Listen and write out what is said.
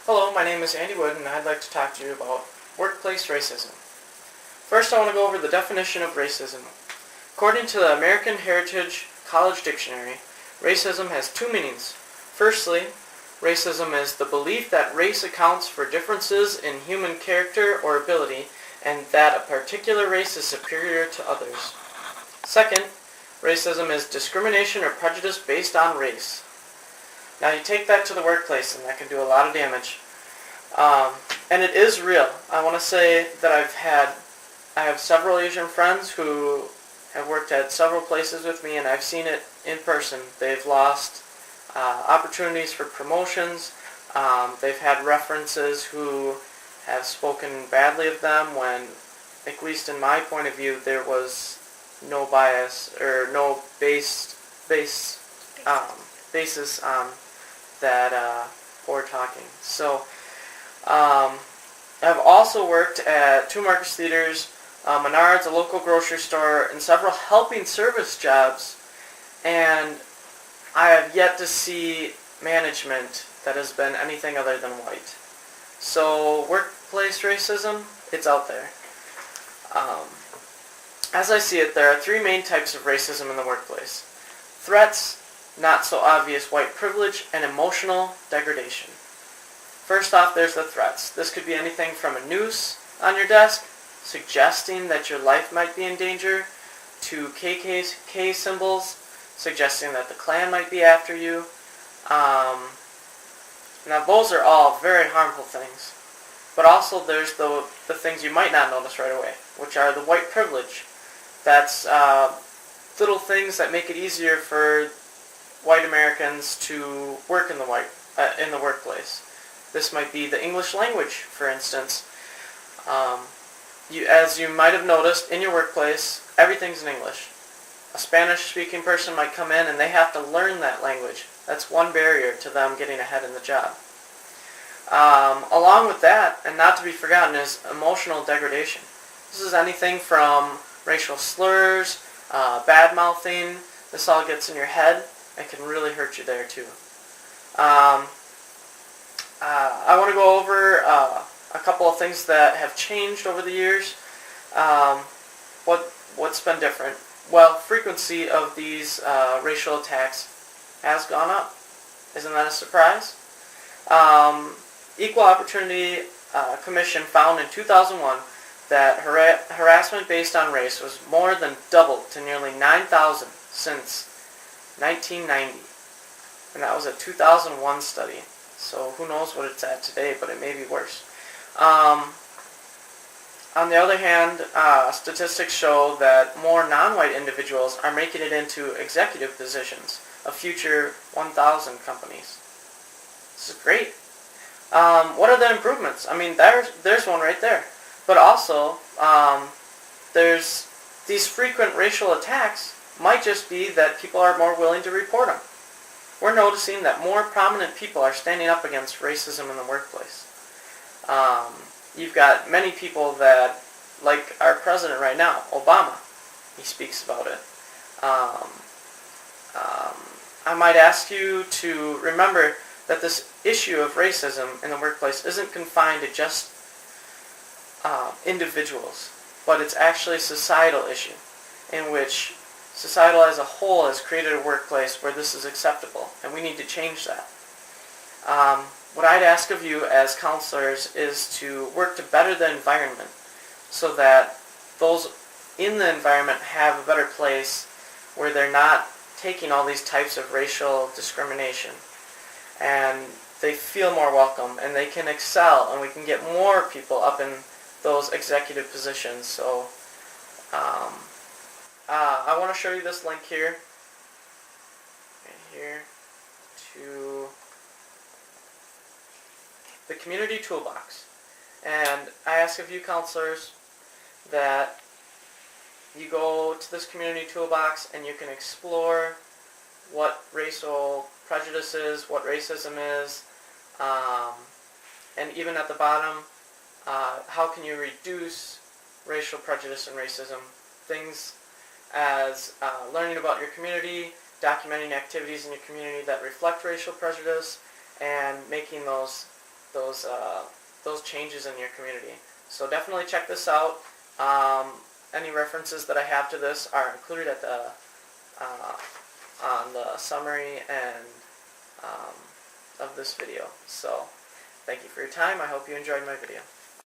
Hello, my name is Andy Wood, and I'd like to talk to you about workplace racism. First, I want to go over the definition of racism. According to the American Heritage College Dictionary, racism has two meanings. Firstly, racism is the belief that race accounts for differences in human character or ability, and that a particular race is superior to others. Second, racism is discrimination or prejudice based on race. Now you take that to the workplace and that can do a lot of damage. And it is real. I want to say that I have several Asian friends who have worked at several places with me, and I've seen it in person. They've lost opportunities for promotions. They've had references who have spoken badly of them when, at least in my point of view, there was no bias or no basis on that poor talking. So I've also worked at two Marcus theaters, Menards, a local grocery store, and several helping service jobs, and I have yet to see management that has been anything other than white. So workplace racism, it's out there. As I see it, there are three main types of racism in the workplace: threats, not so obvious white privilege, and emotional degradation. First off, there's the threats. This could be anything from a noose on your desk, suggesting that your life might be in danger, to KKK symbols, suggesting that the Klan might be after you. Now those are all very harmful things. But also there's the things you might not notice right away, which are the white privilege. That's little things that make it easier for white Americans to work in the workplace. This might be the English language, for instance. As you might have noticed in your workplace, everything's in English. A Spanish-speaking person might come in and they have to learn that language. That's one barrier to them getting ahead in the job. Along with that, and not to be forgotten, is emotional degradation. This is anything from racial slurs, bad-mouthing. This all gets in your head and can really hurt you there too. I want to go over a couple of things that have changed over the years. What's been different? Well, frequency of these racial attacks has gone up. Isn't that a surprise? Equal Opportunity Commission found in 2001 that harassment based on race was more than doubled to nearly 9,000 since 1990. And that was a 2001 study. So who knows what it's at today, but it may be worse. On the other hand, statistics show that more non-white individuals are making it into executive positions of future 1,000 companies. This is great. What are the improvements? I mean, there's one right there. But also, there's these frequent racial attacks might just be that people are more willing to report them. We're noticing that more prominent people are standing up against racism in the workplace. You've got many people that, like our president right now, Obama, he speaks about it. I might ask you to remember that this issue of racism in the workplace isn't confined to just individuals, but it's actually a societal issue in which societal as a whole has created a workplace where this is acceptable, and we need to change that. What I'd ask of you as counselors is to work to better the environment so that those in the environment have a better place where they're not taking all these types of racial discrimination, and they feel more welcome and they can excel, and we can get more people up in those executive positions. So I want to show you this link here, to the Community Toolbox. And I ask of you counselors that you go to this Community Toolbox and you can explore what racial prejudice is, what racism is, and even at the bottom, how can you reduce racial prejudice and racism. Things as learning about your community, documenting activities in your community that reflect racial prejudice, and making those those changes in your community. So definitely check this out. Any references that I have to this are included at the on the summary and of this video. So thank you for your time. I hope you enjoyed my video.